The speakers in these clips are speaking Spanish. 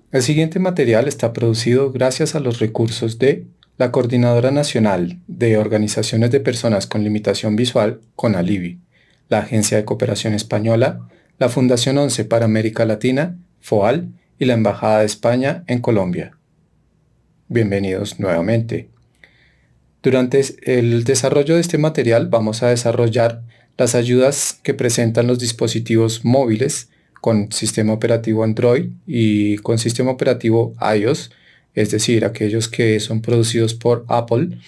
El siguiente material está producido gracias a los recursos de la Coordinadora Nacional de Organizaciones de Personas con Limitación Visual, CONALIVI, la Agencia de Cooperación Española, la Fundación 11 para América Latina, FOAL, y la Embajada de España en Colombia. Bienvenidos nuevamente. Durante el desarrollo de este material vamos a desarrollar las ayudas que presentan los dispositivos móviles con sistema operativo Android y con sistema operativo iOS, es decir, aquellos que son producidos por Apple,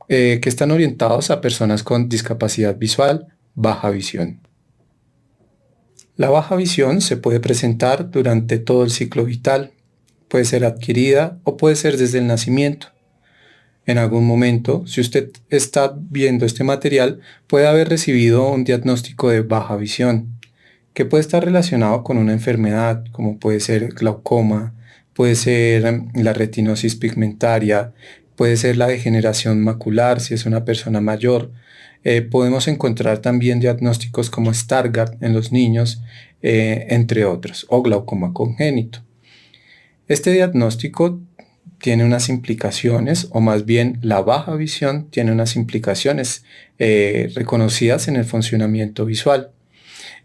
que están orientados a personas con discapacidad visual, baja visión. La baja visión se puede presentar durante todo el ciclo vital, puede ser adquirida o puede ser desde el nacimiento. En algún momento, si usted está viendo este material, puede haber recibido un diagnóstico de baja visión, que puede estar relacionado con una enfermedad, como puede ser glaucoma, puede ser la retinosis pigmentaria, puede ser la degeneración macular si es una persona mayor. Podemos encontrar también diagnósticos como Stargardt en los niños, entre otros, o glaucoma congénito. Este diagnóstico tiene unas implicaciones, o más bien la baja visión tiene unas implicaciones reconocidas en el funcionamiento visual.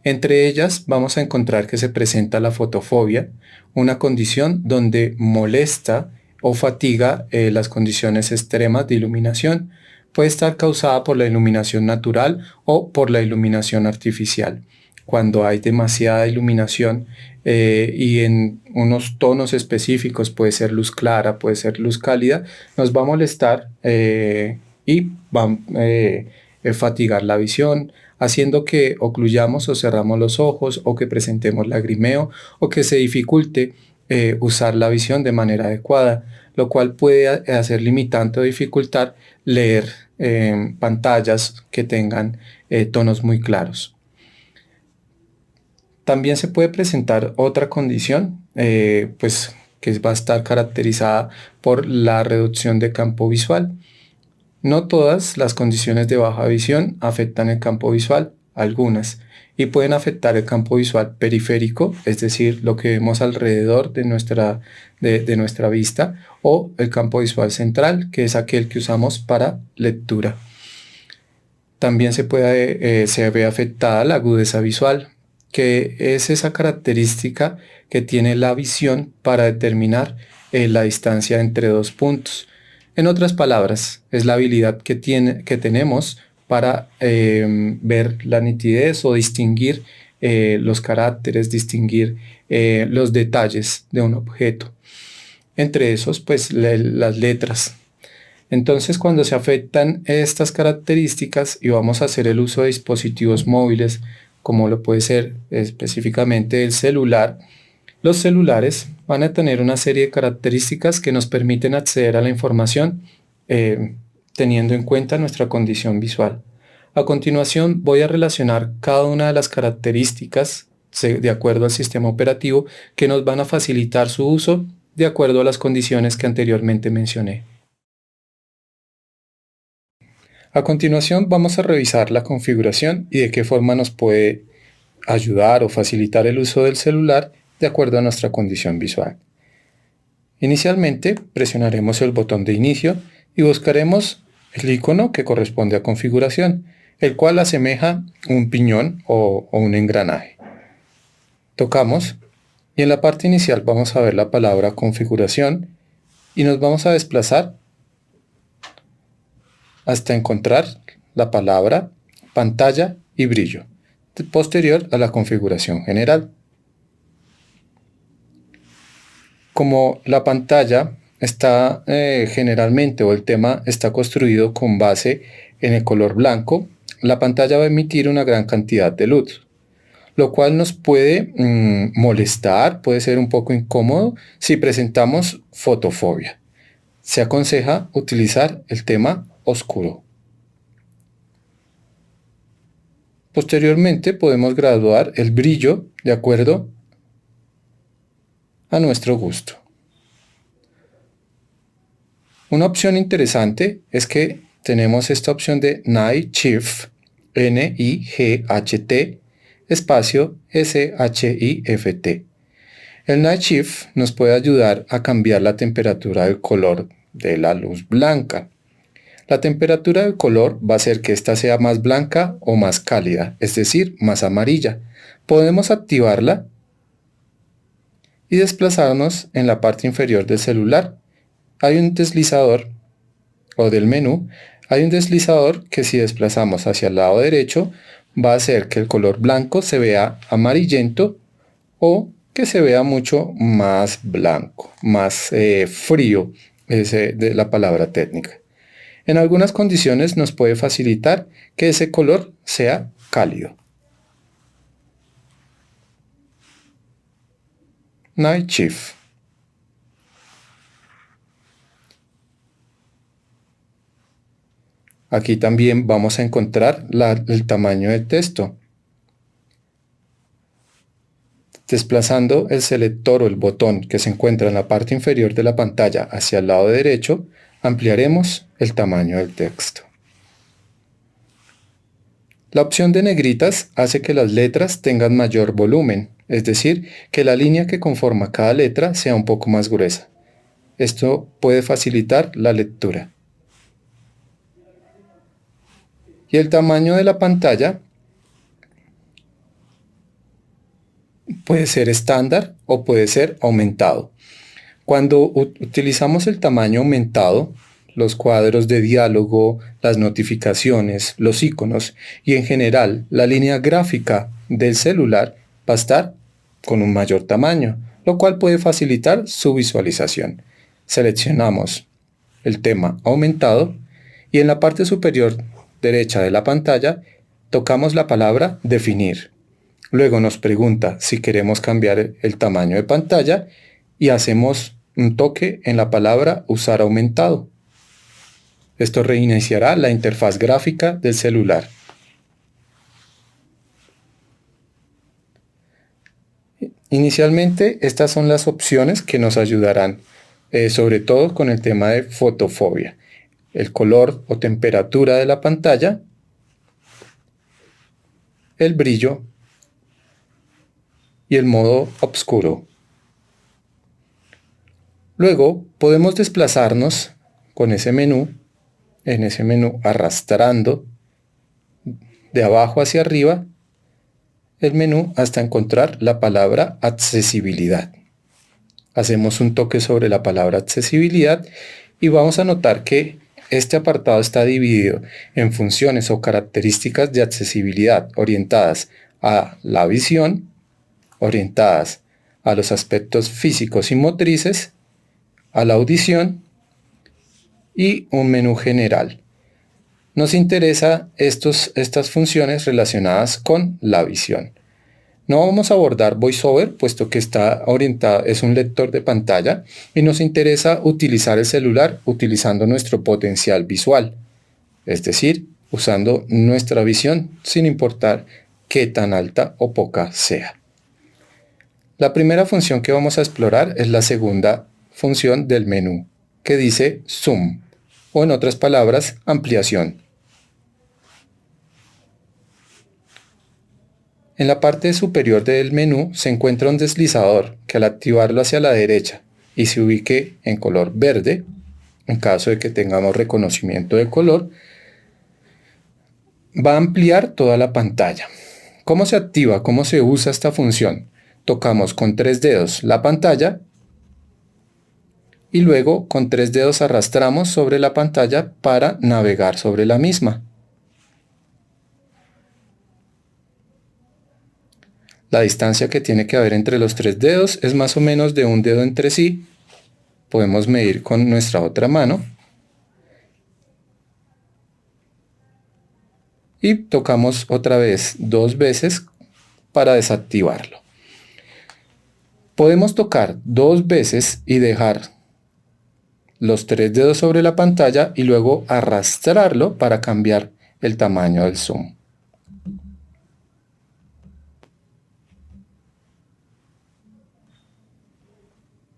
Entre ellas vamos a encontrar que se presenta la fotofobia, una condición donde molesta o fatiga las condiciones extremas de iluminación. Puede estar causada por la iluminación natural o por la iluminación artificial. Cuando hay demasiada iluminación y en unos tonos específicos, puede ser luz clara, puede ser luz cálida, nos va a molestar y va a fatigar la visión, haciendo que ocluyamos o cerramos los ojos o que presentemos lagrimeo o que se dificulte usar la visión de manera adecuada, lo cual puede hacer limitante o dificultar leer pantallas que tengan tonos muy claros. También se puede presentar otra condición, pues que va a estar caracterizada por la reducción de campo visual. No todas las condiciones de baja visión afectan el campo visual, algunas, y pueden afectar el campo visual periférico, es decir, lo que vemos alrededor de nuestra vista, o el campo visual central, que es aquel que usamos para lectura. También se ve afectada la agudeza visual, que es esa característica que tiene la visión para determinar la distancia entre dos puntos. En otras palabras, es la habilidad que tenemos para ver la nitidez o distinguir los caracteres, distinguir los detalles de un objeto. Entre esos, pues las letras. Entonces, cuando se afectan estas características y vamos a hacer el uso de dispositivos móviles, como lo puede ser específicamente el celular, los celulares van a tener una serie de características que nos permiten acceder a la información teniendo en cuenta nuestra condición visual. A continuación voy a relacionar cada una de las características de acuerdo al sistema operativo que nos van a facilitar su uso de acuerdo a las condiciones que anteriormente mencioné. A continuación vamos a revisar la configuración y de qué forma nos puede ayudar o facilitar el uso del celular de acuerdo a nuestra condición visual. Inicialmente presionaremos el botón de inicio y buscaremos el icono que corresponde a configuración, el cual asemeja un piñón o un engranaje. Tocamos y en la parte inicial vamos a ver la palabra configuración y nos vamos a desplazar hasta encontrar la palabra pantalla y brillo, posterior a la configuración general. Como la pantalla está generalmente, o el tema está construido con base en el color blanco, la pantalla va a emitir una gran cantidad de luz, lo cual nos puede molestar, puede ser un poco incómodo si presentamos fotofobia. Se aconseja utilizar el tema oscuro. Posteriormente podemos graduar el brillo de acuerdo a nuestro gusto. Una opción interesante es que tenemos esta opción de Night Shift, Night, espacio Shift. El Night Shift nos puede ayudar a cambiar la temperatura del color de la luz blanca. La temperatura del color va a hacer que ésta sea más blanca o más cálida, es decir, más amarilla. Podemos activarla y desplazarnos en la parte inferior del celular. Hay un deslizador o del menú, hay un deslizador que si desplazamos hacia el lado derecho va a hacer que el color blanco se vea amarillento o que se vea mucho más blanco, más frío, es de la palabra técnica. En algunas condiciones nos puede facilitar que ese color sea cálido. Night Shift. Aquí también vamos a encontrar el tamaño del texto. Desplazando el selector o el botón que se encuentra en la parte inferior de la pantalla hacia el lado derecho, ampliaremos el tamaño del texto. La opción de negritas hace que las letras tengan mayor volumen, es decir, que la línea que conforma cada letra sea un poco más gruesa. Esto puede facilitar la lectura. Y el tamaño de la pantalla puede ser estándar o puede ser aumentado. Cuando utilizamos el tamaño aumentado, los cuadros de diálogo, las notificaciones, los iconos y en general la línea gráfica del celular va a estar con un mayor tamaño, lo cual puede facilitar su visualización. Seleccionamos el tema aumentado y en la parte superior derecha de la pantalla tocamos la palabra definir. Luego nos pregunta si queremos cambiar el tamaño de pantalla y hacemos un toque en la palabra usar aumentado. Esto reiniciará la interfaz gráfica del celular. Inicialmente, estas son las opciones que nos ayudarán, sobre todo con el tema de fotofobia. El color o temperatura de la pantalla, el brillo y el modo oscuro. Luego podemos desplazarnos con ese menú, en ese menú arrastrando de abajo hacia arriba el menú hasta encontrar la palabra accesibilidad. Hacemos un toque sobre la palabra accesibilidad y vamos a notar que este apartado está dividido en funciones o características de accesibilidad orientadas a la visión, orientadas a los aspectos físicos y motrices, a la audición y un menú general. Nos interesa estas funciones relacionadas con la visión. No vamos a abordar VoiceOver puesto que está orientado, es un lector de pantalla y nos interesa utilizar el celular utilizando nuestro potencial visual, es decir, usando nuestra visión sin importar qué tan alta o poca sea. La primera función que vamos a explorar es la segunda función del menú, que dice Zoom, o en otras palabras, ampliación. En la parte superior del menú se encuentra un deslizador que al activarlo hacia la derecha y se ubique en color verde, en caso de que tengamos reconocimiento de color, va a ampliar toda la pantalla. ¿Cómo se activa? ¿Cómo se usa esta función? Tocamos con 3 dedos la pantalla y luego con 3 dedos arrastramos sobre la pantalla para navegar sobre la misma. La distancia que tiene que haber entre los 3 dedos es más o menos de un dedo entre sí. Podemos medir con nuestra otra mano. Y tocamos otra vez 2 veces para desactivarlo. Podemos tocar 2 veces y dejar los 3 dedos sobre la pantalla y luego arrastrarlo para cambiar el tamaño del zoom.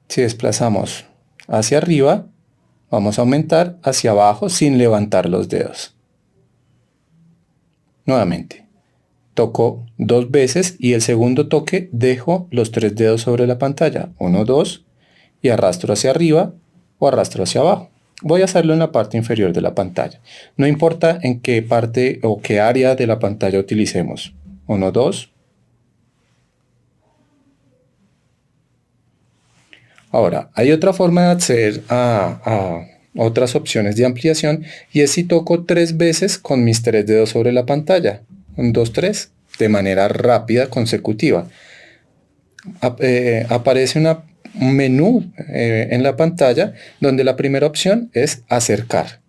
Si desplazamos hacia arriba, vamos a aumentar hacia abajo sin levantar los dedos. Nuevamente, toco 2 veces y el segundo toque dejo los 3 dedos sobre la pantalla, 1, 2, y arrastro hacia arriba o arrastro hacia abajo. Voy a hacerlo en la parte inferior de la pantalla. No importa en qué parte o qué área de la pantalla utilicemos. 1, 2. Ahora, hay otra forma de acceder a otras opciones de ampliación y es si toco 3 veces con mis 3 dedos sobre la pantalla. 1, 2, 3, de manera rápida, consecutiva. Aparece un menú en la pantalla donde la primera opción es acercar.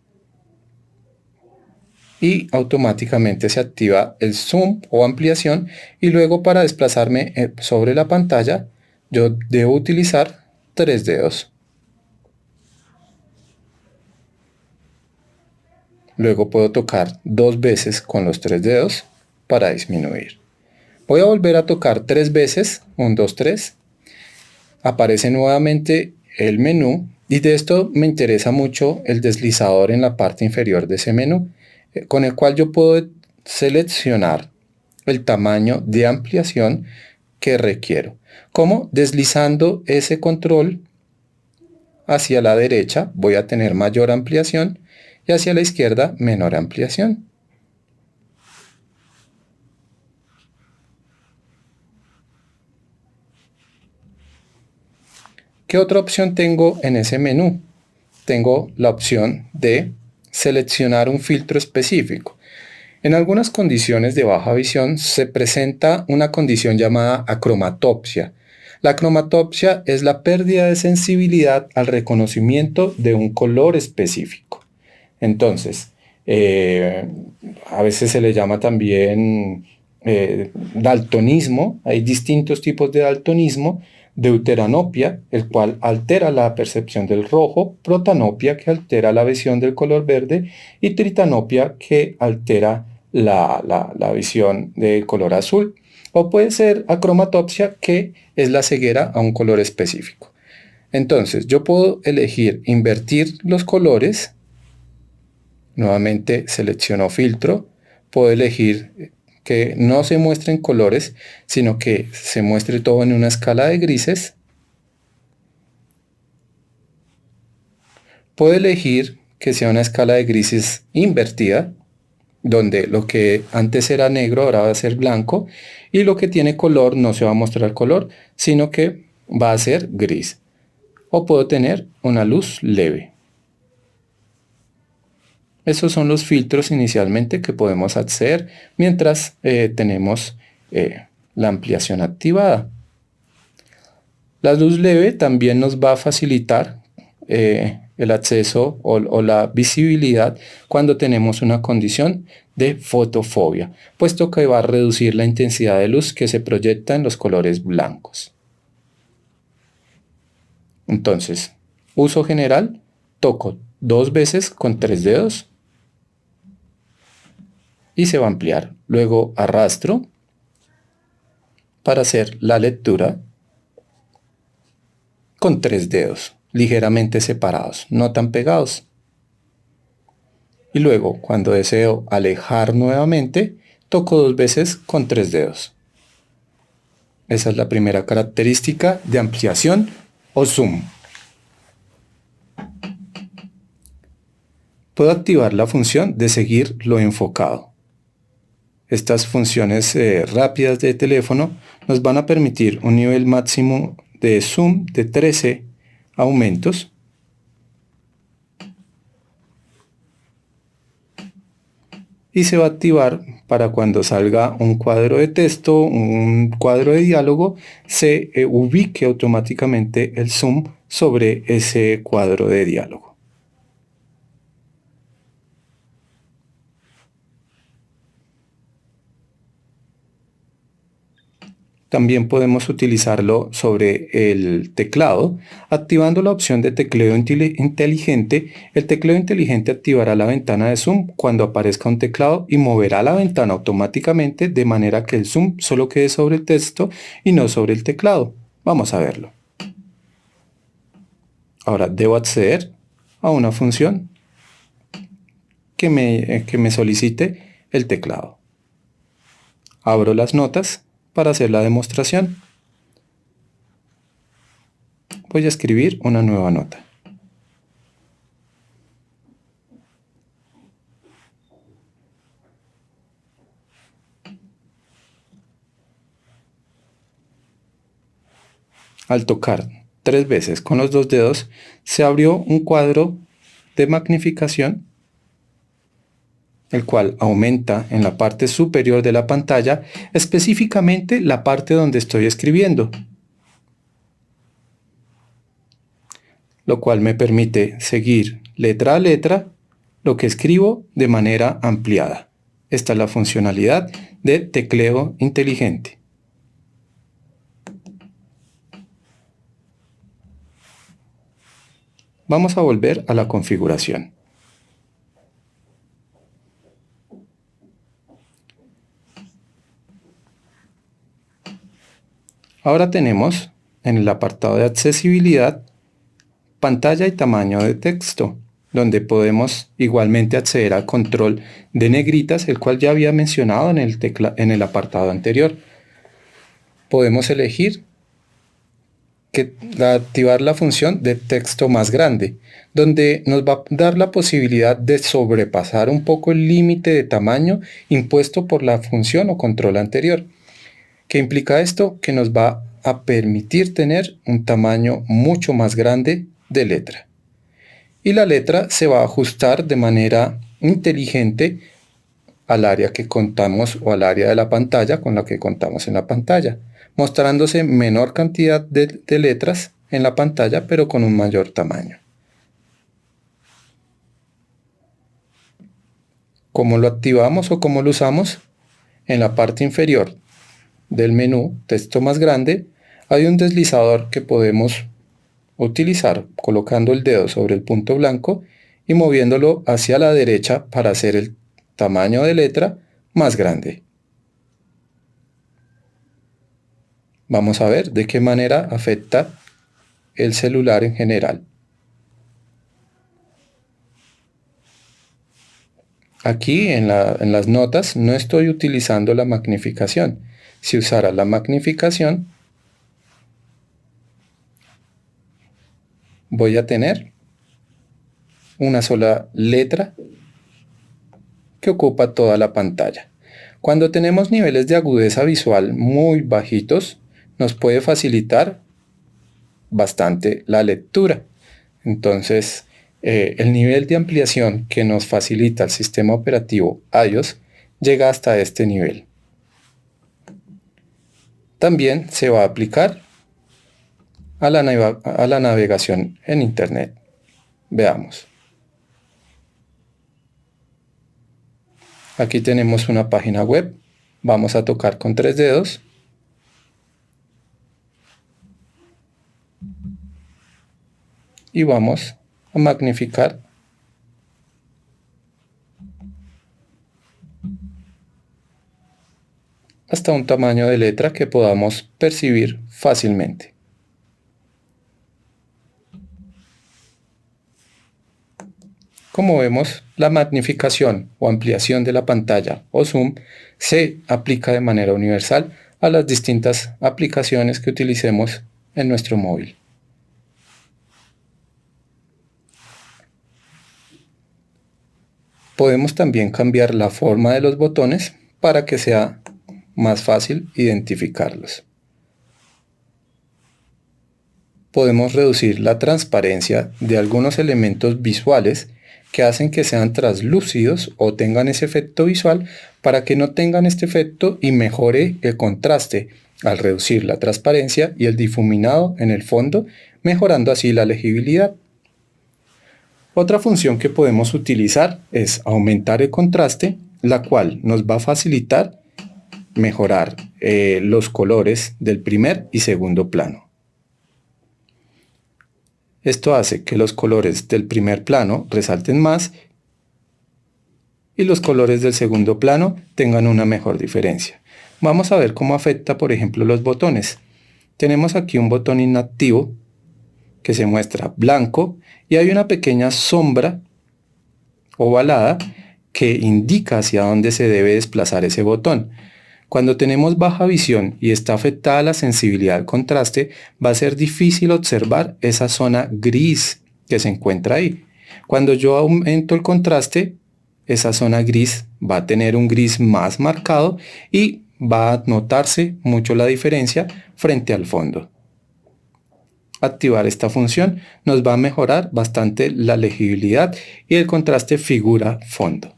Y automáticamente se activa el zoom o ampliación y luego para desplazarme sobre la pantalla yo debo utilizar 3 dedos. Luego puedo tocar 2 veces con los 3 dedos para disminuir. Voy a volver a tocar 3 veces, 1, 2, 3. Aparece nuevamente el menú y de esto me interesa mucho el deslizador en la parte inferior de ese menú, con el cual yo puedo seleccionar el tamaño de ampliación que requiero. Como deslizando ese control hacia la derecha voy a tener mayor ampliación y hacia la izquierda menor ampliación. ¿Qué otra opción tengo en ese menú? Tengo la opción de seleccionar un filtro específico. En algunas condiciones de baja visión se presenta una condición llamada acromatopsia. La acromatopsia es la pérdida de sensibilidad al reconocimiento de un color específico. Entonces, a veces se le llama también daltonismo. Hay distintos tipos de daltonismo. Deuteranopia, el cual altera la percepción del rojo, protanopia, que altera la visión del color verde, y tritanopia, que altera la visión del color azul. O puede ser acromatopsia, que es la ceguera a un color específico. Entonces, yo puedo elegir invertir los colores. Nuevamente selecciono filtro. Puedo elegir que no se muestren colores, sino que se muestre todo en una escala de grises. Puedo elegir que sea una escala de grises invertida, donde lo que antes era negro ahora va a ser blanco, y lo que tiene color no se va a mostrar color, sino que va a ser gris. O puedo tener una luz leve. Esos son los filtros inicialmente que podemos acceder mientras tenemos la ampliación activada. La luz leve también nos va a facilitar el acceso o la visibilidad cuando tenemos una condición de fotofobia, puesto que va a reducir la intensidad de luz que se proyecta en los colores blancos. Entonces, uso general, toco 2 veces con 3 dedos y se va a ampliar. Luego arrastro para hacer la lectura con 3 dedos, ligeramente separados, no tan pegados. Y luego, cuando deseo alejar nuevamente, toco 2 veces con 3 dedos. Esa es la primera característica de ampliación o zoom. Puedo activar la función de seguir lo enfocado. Estas funciones rápidas de teléfono nos van a permitir un nivel máximo de zoom de 13 aumentos. Y se va a activar para cuando salga un cuadro de texto, un cuadro de diálogo, se ubique automáticamente el zoom sobre ese cuadro de diálogo. También podemos utilizarlo sobre el teclado, activando la opción de tecleo inteligente. El tecleo inteligente activará la ventana de zoom cuando aparezca un teclado y moverá la ventana automáticamente de manera que el zoom solo quede sobre el texto y no sobre el teclado. Vamos a verlo. Ahora debo acceder a una función que me solicite el teclado. Abro las notas para hacer la demostración. Voy a escribir una nueva nota. Al tocar 3 veces con los 2 dedos, se abrió un cuadro de magnificación, el cual aumenta en la parte superior de la pantalla, específicamente la parte donde estoy escribiendo, lo cual me permite seguir letra a letra lo que escribo de manera ampliada. Esta es la funcionalidad de tecleo inteligente. Vamos a volver a la configuración. Ahora tenemos en el apartado de accesibilidad pantalla y tamaño de texto, donde podemos igualmente acceder al control de negritas, el cual ya había mencionado en el apartado anterior. Podemos elegir activar la función de texto más grande, donde nos va a dar la posibilidad de sobrepasar un poco el límite de tamaño impuesto por la función o control anterior. ¿Qué implica esto? Que nos va a permitir tener un tamaño mucho más grande de letra. Y la letra se va a ajustar de manera inteligente al área que contamos o al área de la pantalla con la que contamos en la pantalla, mostrándose menor cantidad de letras en la pantalla, pero con un mayor tamaño. ¿Cómo lo activamos o cómo lo usamos? En la parte inferior del menú texto más grande hay un deslizador que podemos utilizar colocando el dedo sobre el punto blanco y moviéndolo hacia la derecha para hacer el tamaño de letra más grande. Vamos a ver de qué manera afecta el celular en general. Aquí en las notas no estoy utilizando la magnificación. Si usara la magnificación, voy a tener una sola letra que ocupa toda la pantalla. Cuando tenemos niveles de agudeza visual muy bajitos, nos puede facilitar bastante la lectura. Entonces, el nivel de ampliación que nos facilita el sistema operativo iOS llega hasta este nivel. También se va a aplicar a la navegación en Internet. Veamos. Aquí tenemos una página web. Vamos a tocar con 3 dedos. Y vamos a magnificar hasta un tamaño de letra que podamos percibir fácilmente. Como vemos, la magnificación o ampliación de la pantalla o zoom se aplica de manera universal a las distintas aplicaciones que utilicemos en nuestro móvil. Podemos también cambiar la forma de los botones para que sea más fácil identificarlos. Podemos reducir la transparencia de algunos elementos visuales que hacen que sean translúcidos o tengan ese efecto visual para que no tengan este efecto y mejore el contraste al reducir la transparencia y el difuminado en el fondo, mejorando así la legibilidad. Otra función que podemos utilizar es aumentar el contraste, la cual nos va a facilitar mejorar los colores del primer y segundo plano. Esto hace que los colores del primer plano resalten más y los colores del segundo plano tengan una mejor diferencia. Vamos a ver cómo afecta, por ejemplo, los botones. Tenemos aquí un botón inactivo que se muestra blanco y hay una pequeña sombra ovalada que indica hacia dónde se debe desplazar ese botón. Cuando tenemos baja visión y está afectada la sensibilidad al contraste, va a ser difícil observar esa zona gris que se encuentra ahí. Cuando yo aumento el contraste, esa zona gris va a tener un gris más marcado y va a notarse mucho la diferencia frente al fondo. Activar esta función nos va a mejorar bastante la legibilidad y el contraste figura-fondo.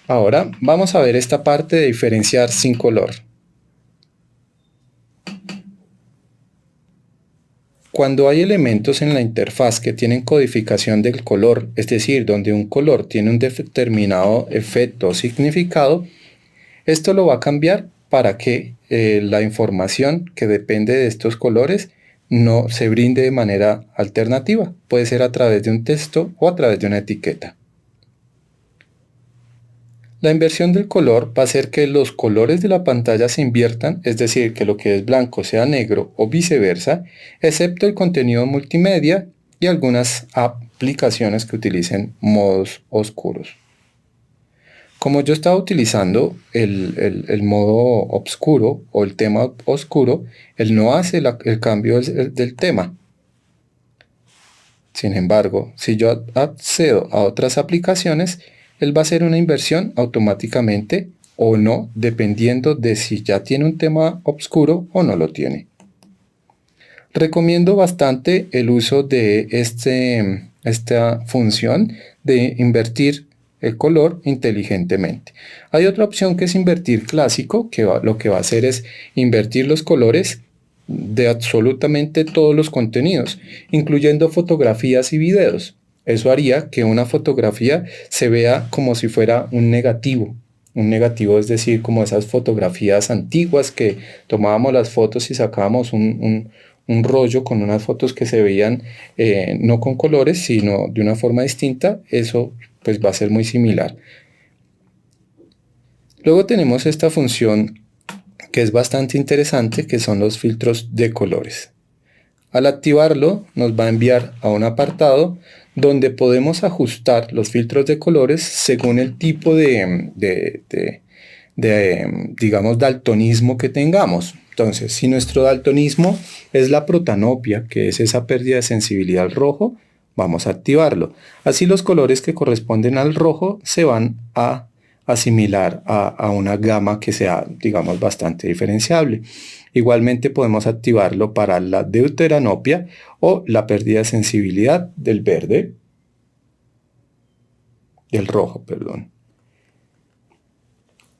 Ahora vamos a ver esta parte de diferenciar sin color. Cuando hay elementos en la interfaz que tienen codificación del color, es decir, donde un color tiene un determinado efecto o significado, esto lo va a cambiar para que la información que depende de estos colores no se brinde de manera alternativa. Puede ser a través de un texto o a través de una etiqueta. La inversión del color va a hacer que los colores de la pantalla se inviertan, es decir, que lo que es blanco sea negro o viceversa, excepto el contenido multimedia y algunas aplicaciones que utilicen modos oscuros. Como yo estaba utilizando el modo oscuro o el tema oscuro, él no hace el cambio del tema. Sin embargo, si yo accedo a otras aplicaciones, él va a hacer una inversión automáticamente o no, dependiendo de si ya tiene un tema oscuro o no lo tiene. Recomiendo bastante el uso de esta función de invertir el color inteligentemente. Hay otra opción que es invertir clásico, que lo que va a hacer es invertir los colores de absolutamente todos los contenidos, incluyendo fotografías y videos. Eso haría que una fotografía se vea como si fuera un negativo. Un negativo, es decir, como esas fotografías antiguas que tomábamos las fotos y sacábamos un rollo con unas fotos que se veían no con colores, sino de una forma distinta. Eso pues va a ser muy similar. Luego tenemos esta función que es bastante interesante, que son los filtros de colores. Al activarlo, nos va a enviar a un apartado donde podemos ajustar los filtros de colores según el tipo digamos, daltonismo que tengamos. Entonces, si nuestro daltonismo es la protanopia, que es esa pérdida de sensibilidad al rojo, vamos a activarlo. Así los colores que corresponden al rojo se van a asimilar a una gama que sea, digamos, bastante diferenciable. Igualmente podemos activarlo para la deuteranopia o la pérdida de sensibilidad del verde, del rojo, perdón.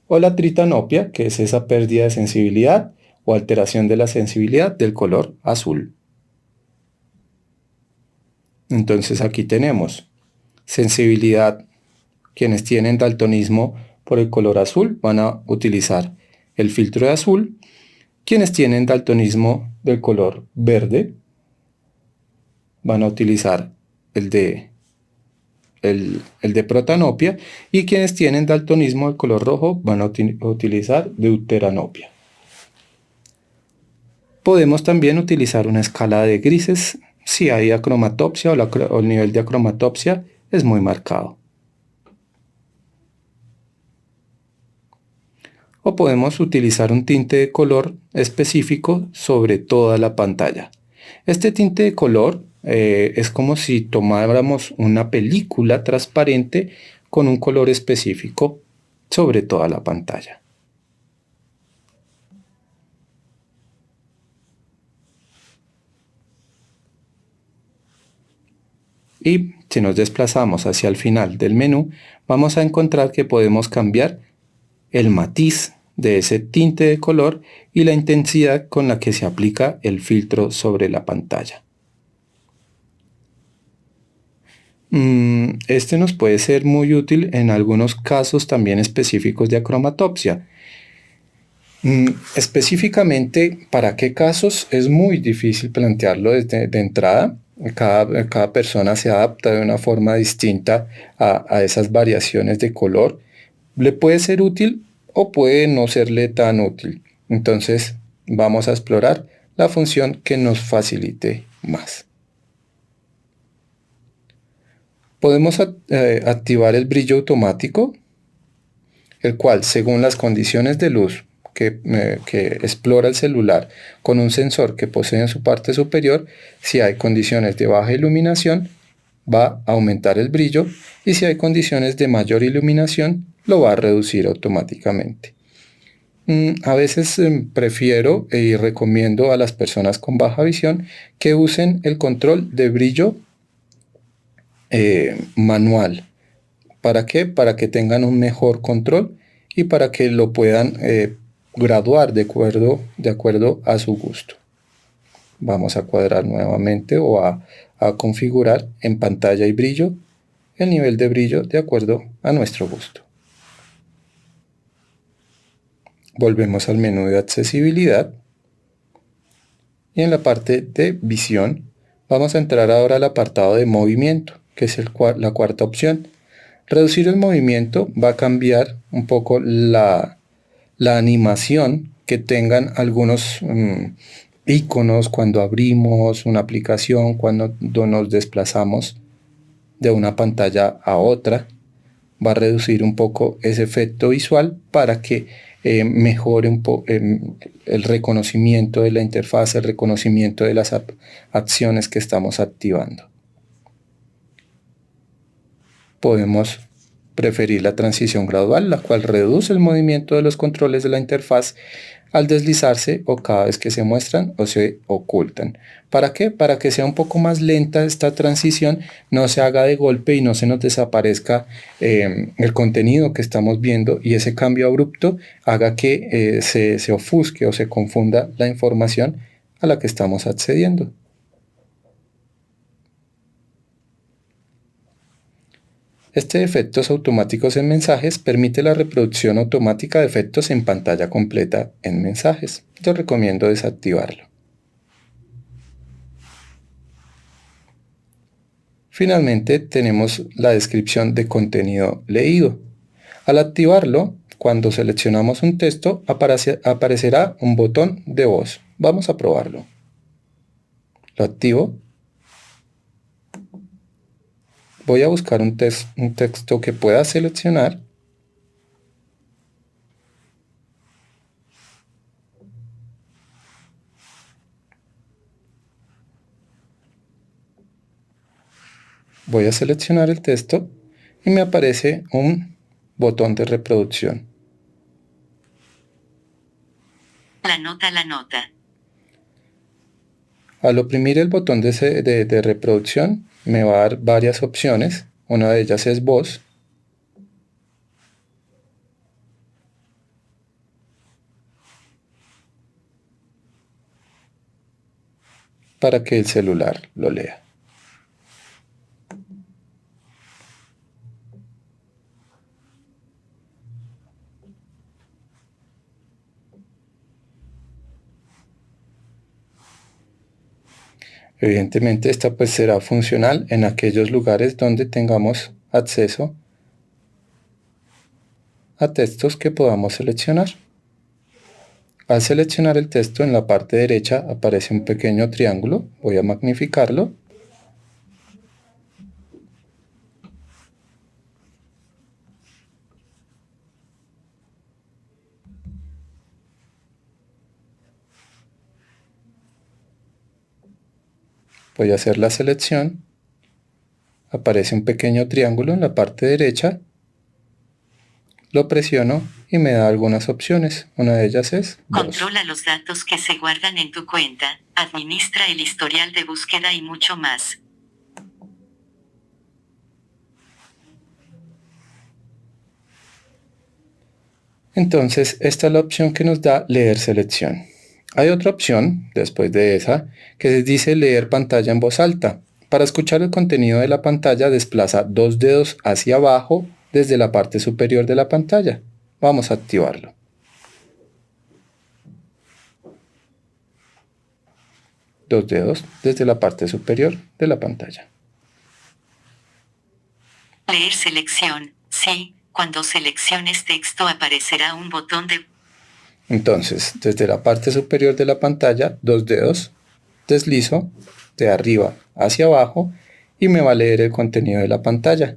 O la tritanopia, que es esa pérdida de sensibilidad o alteración de la sensibilidad del color azul. Entonces aquí tenemos sensibilidad. Quienes tienen daltonismo por el color azul van a utilizar el filtro de azul. Quienes tienen daltonismo del color verde van a utilizar el de protanopia, y quienes tienen daltonismo del color rojo van a utilizar deuteranopia. Podemos también utilizar una escala de grises si hay acromatopsia o el nivel de acromatopsia es muy marcado. O podemos utilizar un tinte de color específico sobre toda la pantalla. Este tinte de color es como si tomáramos una película transparente con un color específico sobre toda la pantalla. Y si nos desplazamos hacia el final del menú, vamos a encontrar que podemos cambiar el matiz de ese tinte de color y la intensidad con la que se aplica el filtro sobre la pantalla. Este nos puede ser muy útil en algunos casos también específicos de acromatopsia. Específicamente para qué casos es muy difícil plantearlo de entrada. Cada persona se adapta de una forma distinta a esas variaciones de color. Le puede ser útil o puede no serle tan útil. Entonces vamos a explorar la función que nos facilite más. Podemos activar el brillo automático. el cual, según las condiciones de luz que explora el celular con un sensor que posee en su parte superior, si hay condiciones de baja iluminación, va a aumentar el brillo, y si hay condiciones de mayor iluminación, lo va a reducir automáticamente. A veces prefiero y recomiendo a las personas con baja visión que usen el control de brillo manual. ¿Para qué? Para que tengan un mejor control y para que lo puedan graduar de acuerdo a su gusto. Vamos a cuadrar nuevamente o a configurar en pantalla y brillo el nivel de brillo de acuerdo a nuestro gusto. Volvemos al menú de accesibilidad y en la parte de visión vamos a entrar ahora al apartado de movimiento, que es la cuarta opción. Reducir el movimiento va a cambiar un poco la animación que tengan algunos iconos cuando abrimos una aplicación, cuando nos desplazamos de una pantalla a otra. Va a reducir un poco ese efecto visual para que mejore el reconocimiento de la interfaz, el reconocimiento de las acciones que estamos activando. Podemos preferir la transición gradual, la cual reduce el movimiento de los controles de la interfaz al deslizarse o cada vez que se muestran o se ocultan. ¿Para qué? Para que sea un poco más lenta esta transición, no se haga de golpe y no se nos desaparezca el contenido que estamos viendo, y ese cambio abrupto haga que se ofusque o se confunda la información a la que estamos accediendo. Este de efectos automáticos en mensajes permite la reproducción automática de efectos en pantalla completa en mensajes. Yo recomiendo desactivarlo. Finalmente tenemos la descripción de contenido leído. Al activarlo, cuando seleccionamos un texto, aparecerá un botón de voz. Vamos a probarlo. Lo activo. Voy a buscar un texto que pueda seleccionar. Voy a seleccionar el texto y me aparece un botón de reproducción. La nota. Al oprimir el botón de reproducción, me va a dar varias opciones. Una de ellas es voz. Para que el celular lo lea. Evidentemente esta pues será funcional en aquellos lugares donde tengamos acceso a textos que podamos seleccionar. Al seleccionar el texto, en la parte derecha aparece un pequeño triángulo. Voy a magnificarlo. Voy a hacer la selección. Aparece un pequeño triángulo en la parte derecha. Lo presiono y me da algunas opciones. Una de ellas es voz. Controla los datos que se guardan en tu cuenta, administra el historial de búsqueda y mucho más. Entonces, esta es la opción que nos da leer selección. Hay otra opción, después de esa, que dice leer pantalla en voz alta. Para escuchar el contenido de la pantalla, desplaza 2 dedos hacia abajo desde la parte superior de la pantalla. Vamos a activarlo. Dos dedos desde la parte superior de la pantalla. Leer selección, sí. Cuando selecciones texto aparecerá un botón de... Entonces, desde la parte superior de la pantalla, 2 dedos, deslizo de arriba hacia abajo y me va a leer el contenido de la pantalla.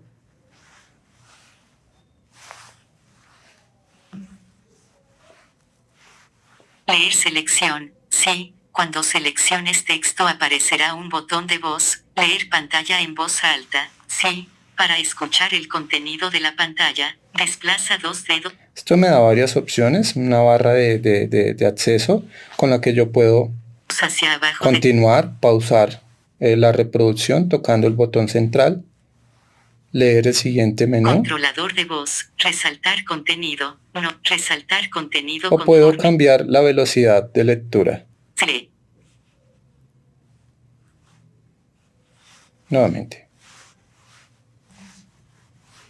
Leer selección, sí. Cuando selecciones texto aparecerá un botón de voz. Leer pantalla en voz alta, sí. Para escuchar el contenido de la pantalla, desplaza 2 dedos. Esto me da varias opciones, una barra de acceso con la que yo puedo Hacia abajo continuar, pausar la reproducción tocando el botón central, leer el siguiente menú. Controlador de voz, resaltar contenido, no, resaltar contenido. O puedo cambiar la velocidad de lectura. Sí. Nuevamente.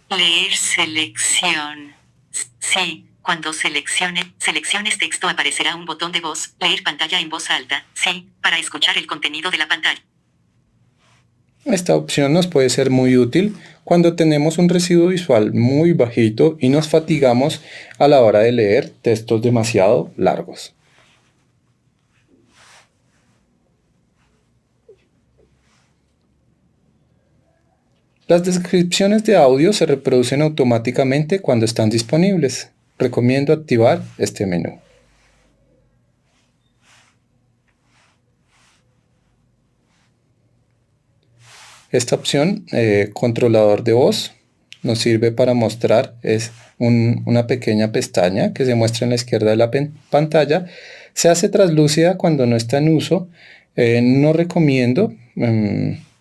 Leer selección. Sí, cuando selecciones texto aparecerá un botón de voz. Leer pantalla en voz alta, sí, para escuchar el contenido de la pantalla. Esta opción nos puede ser muy útil cuando tenemos un residuo visual muy bajito y nos fatigamos a la hora de leer textos demasiado largos. Las descripciones de audio se reproducen automáticamente cuando están disponibles. Recomiendo activar este menú. Esta opción, controlador de voz, nos sirve para mostrar una pequeña pestaña que se muestra en la izquierda de la pantalla. Se hace translúcida cuando no está en uso. No recomiendo,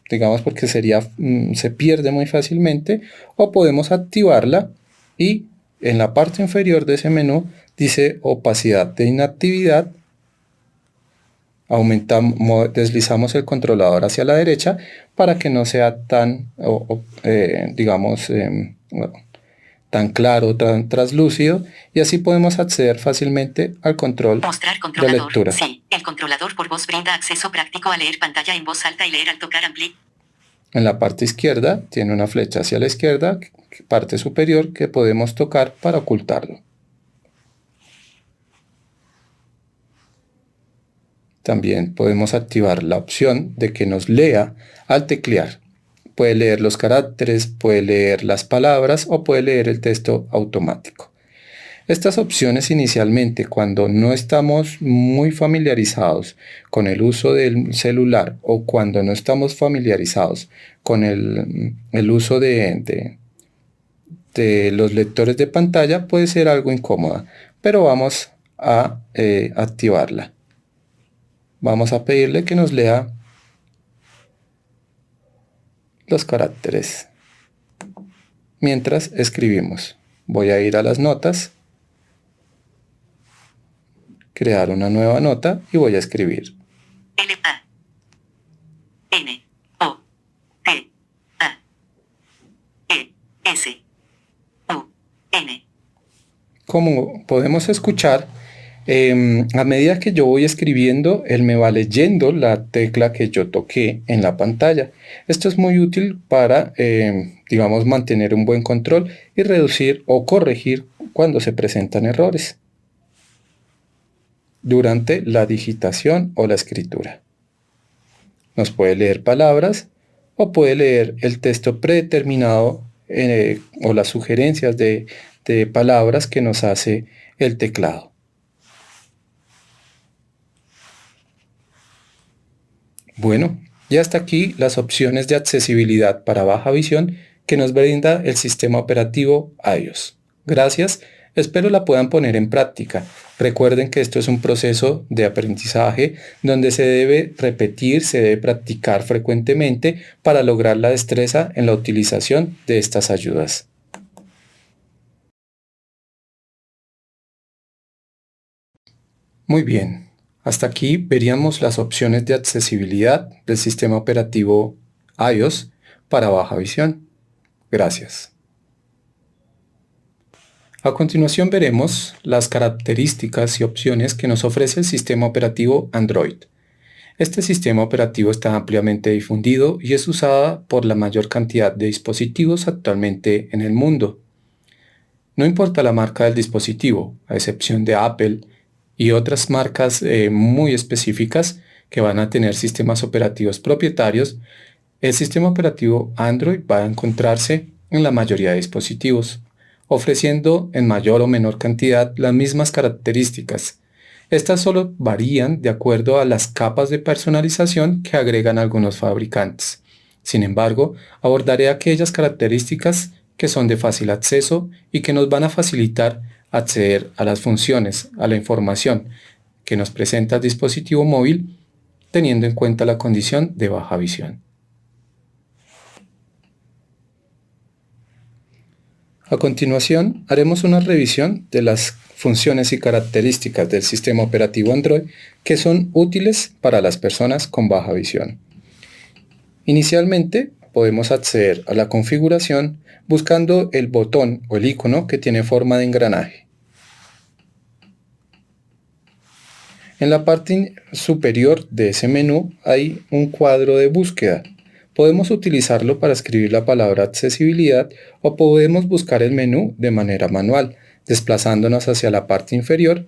digamos porque se pierde muy fácilmente, o podemos activarla y en la parte inferior de ese menú dice opacidad de inactividad. Deslizamos el controlador hacia la derecha para que no sea tan, tan claro, tan translúcido, y así podemos acceder fácilmente al control de lectura. Sí, el controlador por voz brinda acceso práctico a leer pantalla en voz alta y leer al tocar En la parte izquierda tiene una flecha hacia la izquierda, parte superior, que podemos tocar para ocultarlo. También podemos activar la opción de que nos lea al teclear. Puede leer los caracteres, puede leer las palabras o puede leer el texto automático. Estas opciones inicialmente, cuando no estamos muy familiarizados con el uso del celular o cuando no estamos familiarizados con el uso de los lectores de pantalla, puede ser algo incómoda, pero vamos a activarla. Vamos a pedirle que nos lea los caracteres mientras escribimos. Voy a ir a las notas, crear una nueva nota y voy a escribir. L-A-N-O-T-A-E-S-U-N. Como podemos escuchar, a medida que yo voy escribiendo, él me va leyendo la tecla que yo toqué en la pantalla. Esto es muy útil para, digamos, mantener un buen control y reducir o corregir cuando se presentan errores durante la digitación o la escritura. Nos puede leer palabras o puede leer el texto predeterminado o las sugerencias de palabras que nos hace el teclado. Bueno, ya hasta aquí las opciones de accesibilidad para baja visión que nos brinda el sistema operativo iOS. Gracias, espero la puedan poner en práctica. Recuerden que esto es un proceso de aprendizaje donde se debe repetir, se debe practicar frecuentemente para lograr la destreza en la utilización de estas ayudas. Muy bien. Hasta aquí veríamos las opciones de accesibilidad del sistema operativo iOS para baja visión. Gracias. A continuación veremos las características y opciones que nos ofrece el sistema operativo Android. Este sistema operativo está ampliamente difundido y es usado por la mayor cantidad de dispositivos actualmente en el mundo. No importa la marca del dispositivo, a excepción de Apple y otras marcas muy específicas que van a tener sistemas operativos propietarios, el sistema operativo Android va a encontrarse en la mayoría de dispositivos, ofreciendo en mayor o menor cantidad las mismas características. Estas solo varían de acuerdo a las capas de personalización que agregan algunos fabricantes. Sin embargo, abordaré aquellas características que son de fácil acceso y que nos van a facilitar acceder a las funciones, a la información que nos presenta el dispositivo móvil, teniendo en cuenta la condición de baja visión. A continuación, haremos una revisión de las funciones y características del sistema operativo Android que son útiles para las personas con baja visión. Inicialmente, podemos acceder a la configuración buscando el botón o el icono que tiene forma de engranaje. En la parte superior de ese menú hay un cuadro de búsqueda. Podemos utilizarlo para escribir la palabra accesibilidad o podemos buscar el menú de manera manual, desplazándonos hacia la parte inferior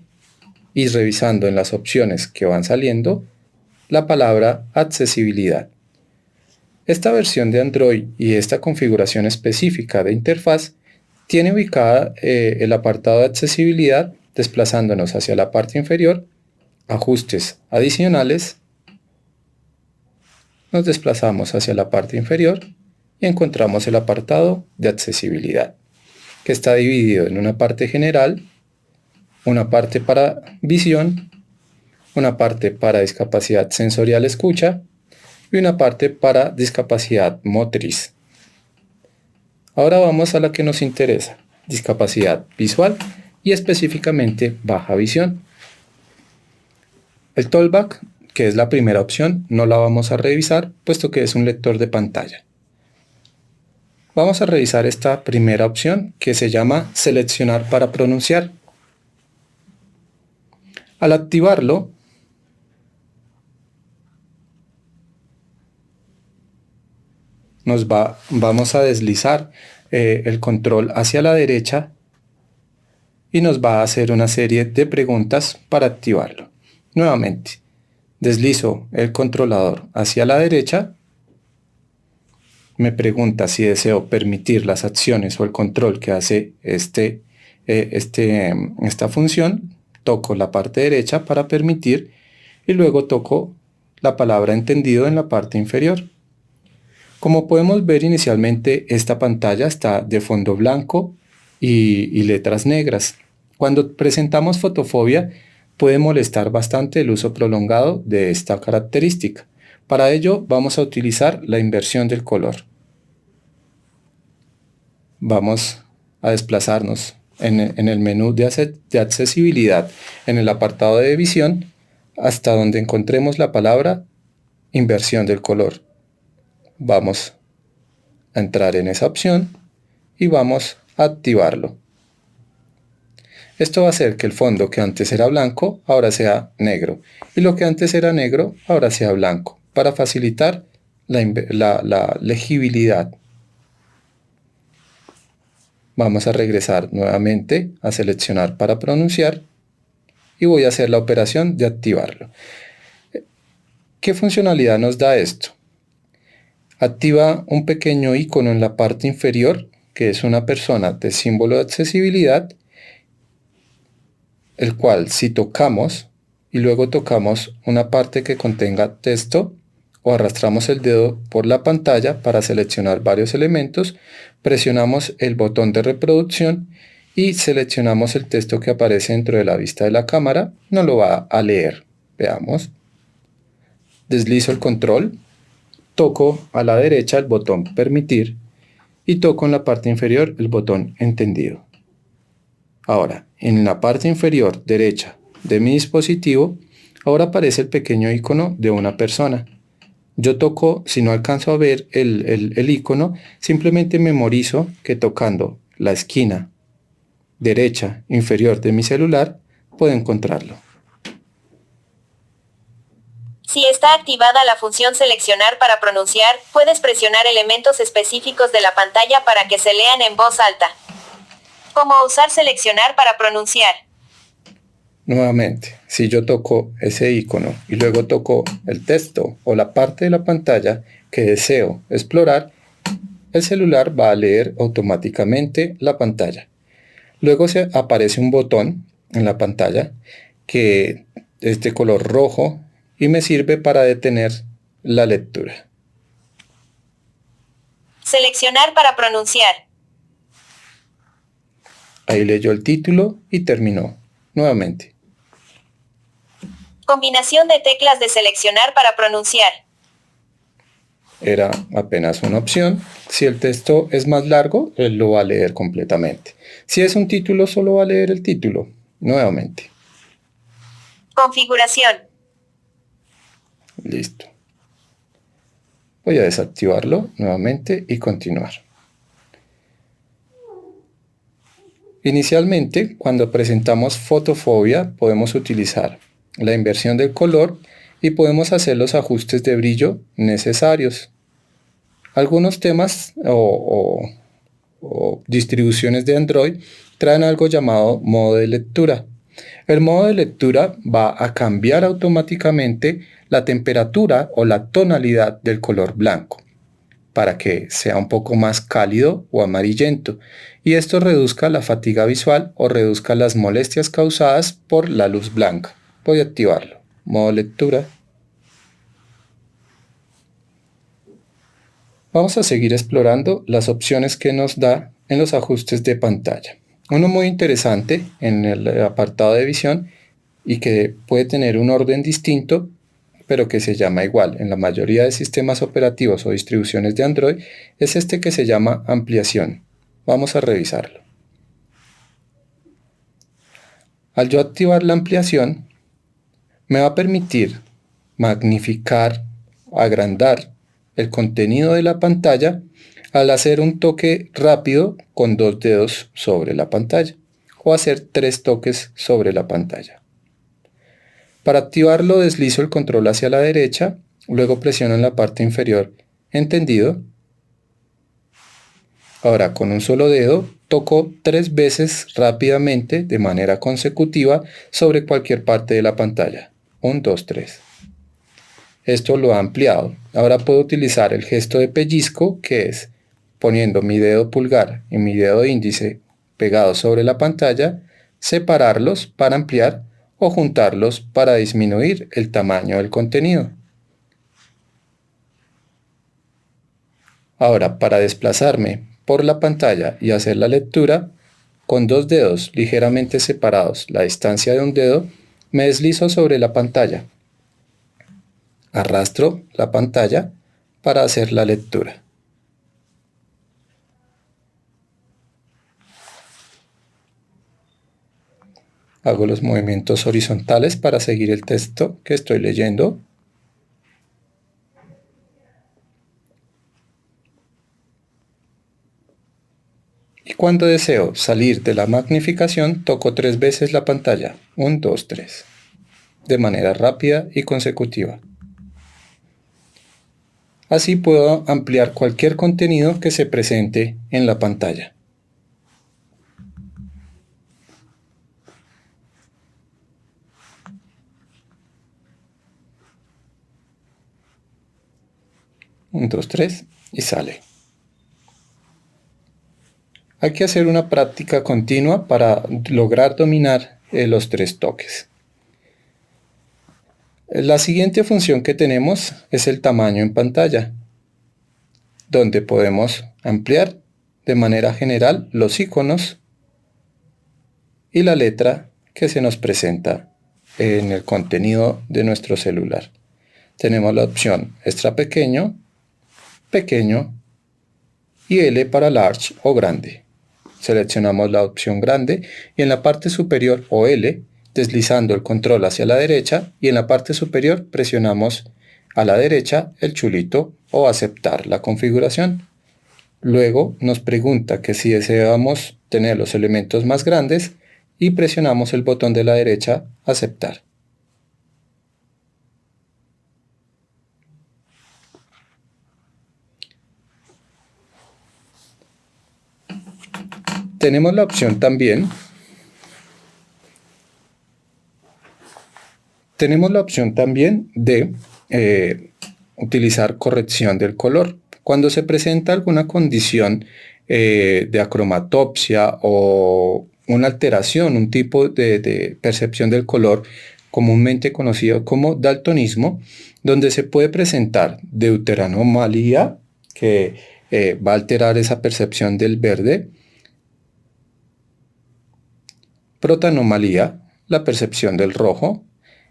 y revisando en las opciones que van saliendo la palabra accesibilidad. Esta versión de Android y esta configuración específica de interfaz tiene ubicada el apartado de accesibilidad desplazándonos hacia la parte inferior, ajustes adicionales, nos desplazamos hacia la parte inferior y encontramos el apartado de accesibilidad, que está dividido en una parte general, una parte para visión, una parte para discapacidad sensorial escucha y una parte para discapacidad motriz. Ahora vamos a la que nos interesa, discapacidad visual y específicamente baja visión. El Talkback, que es la primera opción, no la vamos a revisar puesto que es un lector de pantalla. Vamos a revisar esta primera opción que se llama seleccionar para pronunciar. Al activarlo, vamos a deslizar el control hacia la derecha y nos va a hacer una serie de preguntas para activarlo. Nuevamente, deslizo el controlador hacia la derecha, me pregunta si deseo permitir las acciones o el control que hace esta función, toco la parte derecha para permitir y luego toco la palabra entendido en la parte inferior. Como podemos ver inicialmente, esta pantalla está de fondo blanco y letras negras. Cuando presentamos fotofobia, puede molestar bastante el uso prolongado de esta característica. Para ello vamos a utilizar la inversión del color. Vamos a desplazarnos en el menú de accesibilidad, en el apartado de visión, hasta donde encontremos la palabra inversión del color. Vamos a entrar en esa opción y vamos a activarlo. Esto va a hacer que el fondo que antes era blanco ahora sea negro y lo que antes era negro ahora sea blanco para facilitar la legibilidad. Vamos a regresar nuevamente a seleccionar para pronunciar y voy a hacer la operación de activarlo. ¿Qué funcionalidad nos da esto? Activa un pequeño icono en la parte inferior que es una persona de símbolo de accesibilidad, el cual si tocamos y luego tocamos una parte que contenga texto o arrastramos el dedo por la pantalla para seleccionar varios elementos, presionamos el botón de reproducción y seleccionamos el texto que aparece dentro de la vista de la cámara, no lo va a leer. Veamos. Deslizo el control, toco a la derecha el botón permitir y toco en la parte inferior el botón entendido. Ahora, en la parte inferior derecha de mi dispositivo, ahora aparece el pequeño icono de una persona. Yo toco, si no alcanzo a ver el icono, simplemente memorizo que tocando la esquina derecha inferior de mi celular, puedo encontrarlo. Si está activada la función seleccionar para pronunciar, puedes presionar elementos específicos de la pantalla para que se lean en voz alta. ¿Cómo usar seleccionar para pronunciar? Nuevamente, si yo toco ese icono y luego toco el texto o la parte de la pantalla que deseo explorar, el celular va a leer automáticamente la pantalla. Luego aparece un botón en la pantalla que es de color rojo y me sirve para detener la lectura. Seleccionar para pronunciar. Ahí leyó el título y terminó. Nuevamente. Combinación de teclas de seleccionar para pronunciar. Era apenas una opción. Si el texto es más largo, él lo va a leer completamente. Si es un título, solo va a leer el título. Nuevamente. Configuración. Listo. Voy a desactivarlo nuevamente y continuar. Inicialmente, cuando presentamos fotofobia, podemos utilizar la inversión del color y podemos hacer los ajustes de brillo necesarios. Algunos temas o distribuciones de Android traen algo llamado modo de lectura. El modo de lectura va a cambiar automáticamente la temperatura o la tonalidad del color blanco para que sea un poco más cálido o amarillento, y esto reduzca la fatiga visual o reduzca las molestias causadas por la luz blanca. Voy a activarlo. Modo lectura. Vamos a seguir explorando las opciones que nos da en los ajustes de pantalla. Uno muy interesante en el apartado de visión y que puede tener un orden distinto, pero que se llama igual en la mayoría de sistemas operativos o distribuciones de Android, es este que se llama ampliación. Vamos a revisarlo. Al yo activar la ampliación, me va a permitir magnificar, agrandar el contenido de la pantalla al hacer un toque rápido con 2 dedos sobre la pantalla o hacer 3 toques sobre la pantalla. Para activarlo deslizo el control hacia la derecha, luego presiono en la parte inferior ¿entendido? Ahora con un solo dedo toco 3 veces rápidamente de manera consecutiva sobre cualquier parte de la pantalla. 1, 2, 3. Esto lo ha ampliado. Ahora puedo utilizar el gesto de pellizco, que es poniendo mi dedo pulgar y mi dedo índice pegados sobre la pantalla, separarlos para ampliar o juntarlos para disminuir el tamaño del contenido. Ahora, para desplazarme por la pantalla y hacer la lectura, con 2 dedos ligeramente separados, la distancia de un dedo, me deslizo sobre la pantalla. Arrastro la pantalla para hacer la lectura. Hago los movimientos horizontales para seguir el texto que estoy leyendo. Y cuando deseo salir de la magnificación, toco 3 veces la pantalla. 1, 2, 3. De manera rápida y consecutiva. Así puedo ampliar cualquier contenido que se presente en la pantalla. Un, 2, 3 y sale. Hay que hacer una práctica continua para lograr dominar los 3 toques. La siguiente función que tenemos es el tamaño en pantalla, donde podemos ampliar de manera general los iconos y la letra que se nos presenta en el contenido de nuestro celular. Tenemos la opción extra pequeño, pequeño y L para large o grande. Seleccionamos la opción grande y en la parte superior o L, deslizando el control hacia la derecha, y en la parte superior presionamos a la derecha el chulito o aceptar la configuración. Luego nos pregunta que si deseamos tener los elementos más grandes y presionamos el botón de la derecha aceptar. Tenemos la opción también de utilizar corrección del color. Cuando se presenta alguna condición de acromatopsia o una alteración, un tipo de percepción del color comúnmente conocido como daltonismo, donde se puede presentar deuteranomalía, que va a alterar esa percepción del verde, protanomalía, la percepción del rojo,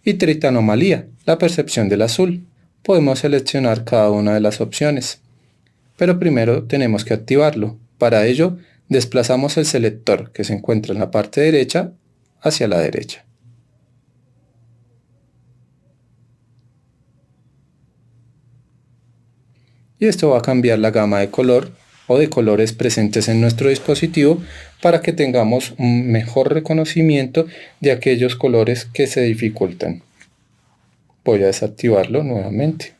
y tritanomalía, la percepción del azul. Podemos seleccionar cada una de las opciones, pero primero tenemos que activarlo. Para ello, desplazamos el selector que se encuentra en la parte derecha hacia la derecha. Y esto va a cambiar la gama de color o de colores presentes en nuestro dispositivo para que tengamos un mejor reconocimiento de aquellos colores que se dificultan. Voy a desactivarlo nuevamente.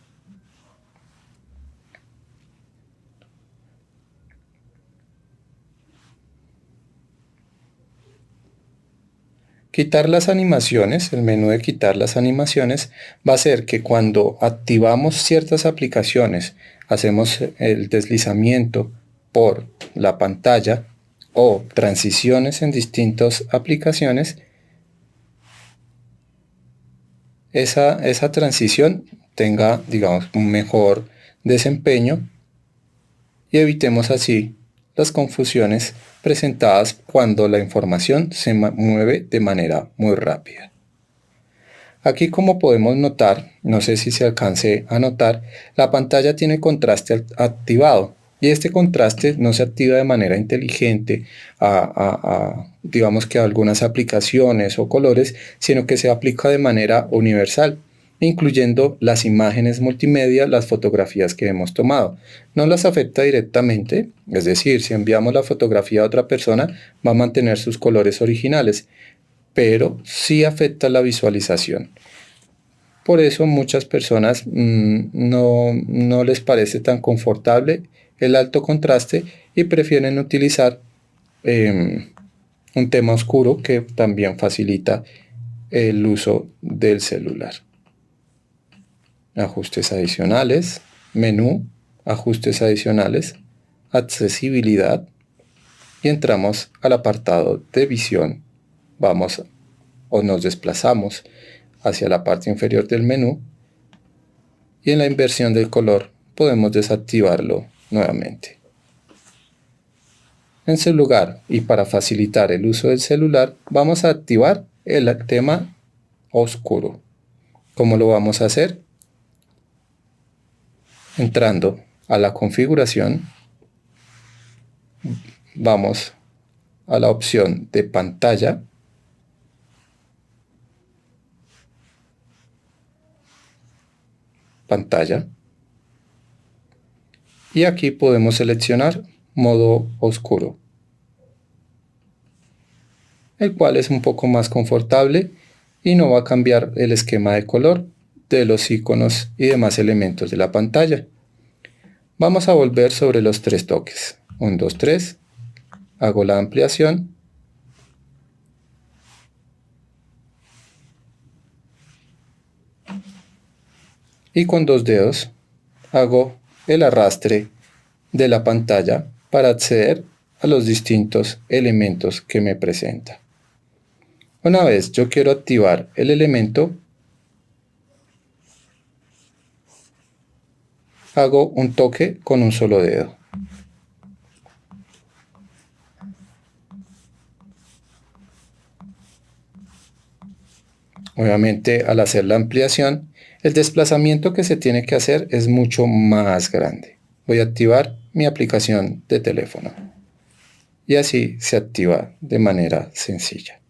Quitar las animaciones, el menú de quitar las animaciones va a hacer que cuando activamos ciertas aplicaciones, hacemos el deslizamiento por la pantalla o transiciones en distintas aplicaciones, esa transición tenga, digamos, un mejor desempeño y evitemos así las confusiones presentadas cuando la información se mueve de manera muy rápida. Aquí, como podemos notar, no sé si se alcance a notar, la pantalla tiene contraste activado y este contraste no se activa de manera inteligente digamos que a algunas aplicaciones o colores, sino que se aplica de manera universal, incluyendo las imágenes multimedia, las fotografías que hemos tomado. No las afecta directamente, es decir, si enviamos la fotografía a otra persona, va a mantener sus colores originales, pero sí afecta la visualización. Por eso muchas personas no les parece tan confortable el alto contraste y prefieren utilizar un tema oscuro que también facilita el uso del celular. Ajustes adicionales, menú, ajustes adicionales, accesibilidad y entramos al apartado de visión. Vamos o nos desplazamos hacia la parte inferior del menú y en la inversión del color podemos desactivarlo nuevamente. En su lugar y para facilitar el uso del celular vamos a activar el tema oscuro. ¿Cómo lo vamos a hacer? Entrando a la configuración, vamos a la opción de pantalla, y aquí podemos seleccionar modo oscuro, el cual es un poco más confortable y no va a cambiar el esquema de color de los iconos y demás elementos de la pantalla. Vamos a volver sobre los 3 toques. 1, 2, 3. Hago la ampliación. Y con 2 dedos hago el arrastre de la pantalla para acceder a los distintos elementos que me presenta. Una vez yo quiero activar el elemento, hago un toque con un solo dedo. Obviamente, al hacer la ampliación, el desplazamiento que se tiene que hacer es mucho más grande. Voy a activar mi aplicación de teléfono y así se activa de manera sencilla.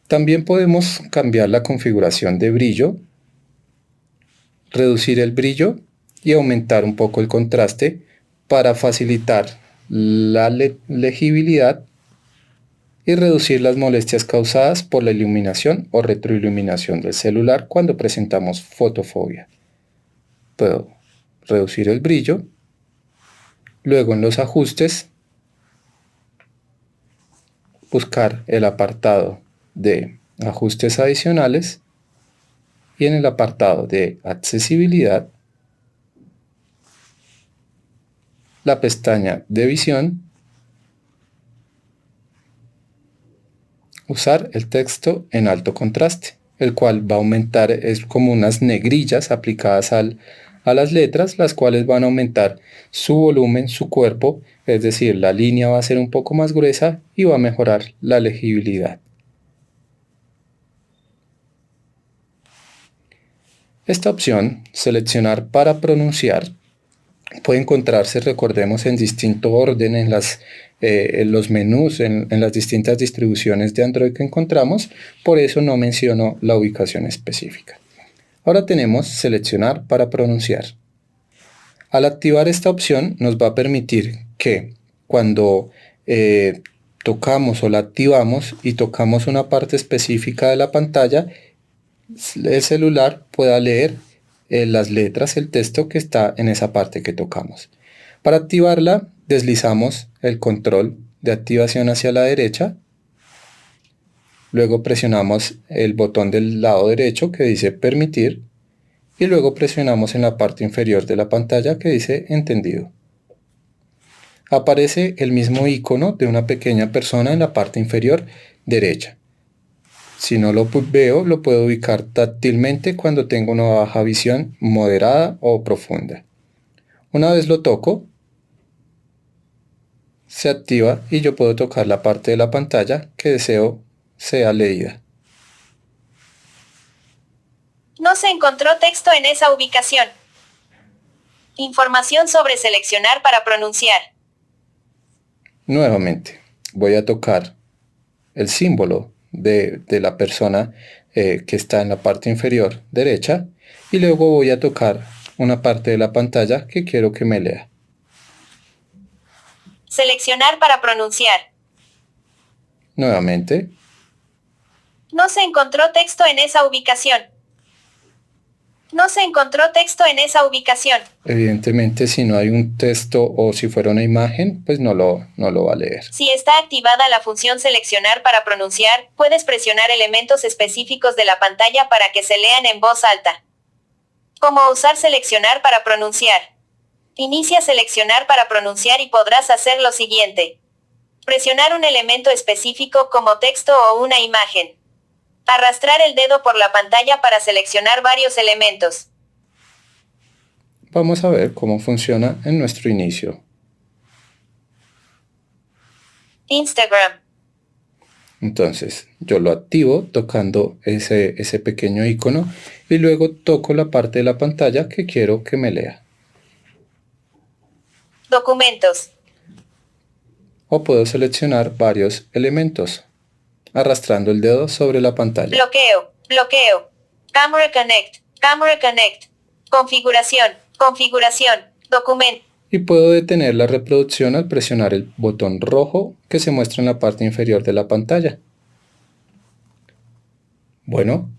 También podemos cambiar la configuración de brillo, reducir el brillo y aumentar un poco el contraste para facilitar la legibilidad y reducir las molestias causadas por la iluminación o retroiluminación del celular cuando presentamos fotofobia. Puedo reducir el brillo, luego en los ajustes buscar el apartado de ajustes adicionales y en el apartado de accesibilidad la pestaña de visión, usar el texto en alto contraste, el cual va a aumentar, es como unas negrillas aplicadas a las letras, las cuales van a aumentar su volumen, su cuerpo, es decir, la línea va a ser un poco más gruesa y va a mejorar la legibilidad. Esta opción, seleccionar para pronunciar, puede encontrarse, recordemos, en distinto orden en los menús, en las distintas distribuciones de Android que encontramos, por eso no menciono la ubicación específica. Ahora tenemos seleccionar para pronunciar. Al activar esta opción nos va a permitir que cuando tocamos o la activamos y tocamos una parte específica de la pantalla, el celular pueda leer las letras, el texto que está en esa parte que tocamos. Para activarla, deslizamos el control de activación hacia la derecha, luego presionamos el botón del lado derecho que dice permitir y luego presionamos en la parte inferior de la pantalla que dice entendido. Aparece el mismo icono de una pequeña persona en la parte inferior derecha. Si no lo veo, lo puedo ubicar táctilmente cuando tengo una baja visión moderada o profunda. Una vez lo toco, se activa y yo puedo tocar la parte de la pantalla que deseo sea leída. No se encontró texto en esa ubicación. Información sobre seleccionar para pronunciar. Nuevamente, voy a tocar el símbolo de la persona que está en la parte inferior derecha y luego voy a tocar una parte de la pantalla que quiero que me lea. Seleccionar para pronunciar. Nuevamente. No se encontró texto en esa ubicación. No se encontró texto en esa ubicación. Evidentemente, si no hay un texto o si fuera una imagen, pues no lo va a leer. Si está activada la función seleccionar para pronunciar, puedes presionar elementos específicos de la pantalla para que se lean en voz alta. ¿Cómo usar seleccionar para pronunciar? Inicia seleccionar para pronunciar y podrás hacer lo siguiente. Presionar un elemento específico como texto o una imagen. Arrastrar el dedo por la pantalla para seleccionar varios elementos. Vamos a ver cómo funciona en nuestro inicio. Instagram. Entonces, yo lo activo tocando ese pequeño icono y luego toco la parte de la pantalla que quiero que me lea. Documentos. O puedo seleccionar varios elementos, arrastrando el dedo sobre la pantalla. Bloqueo, bloqueo. Camera Connect, Camera Connect. Configuración, configuración, documento. Y puedo detener la reproducción al presionar el botón rojo que se muestra en la parte inferior de la pantalla. Bueno,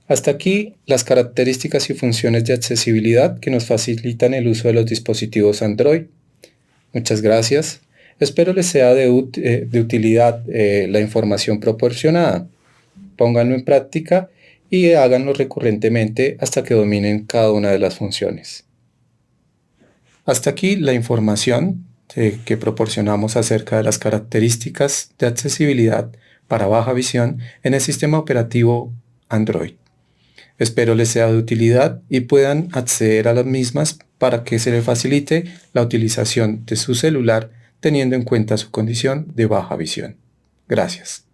hasta aquí las características y funciones de accesibilidad que nos facilitan el uso de los dispositivos Android. Muchas gracias. Espero les sea de utilidad la información proporcionada. Pónganlo en práctica y háganlo recurrentemente hasta que dominen cada una de las funciones. Hasta aquí la información que proporcionamos acerca de las características de accesibilidad para baja visión en el sistema operativo Android. Espero les sea de utilidad y puedan acceder a las mismas para que se les facilite la utilización de su celular teniendo en cuenta su condición de baja visión. Gracias.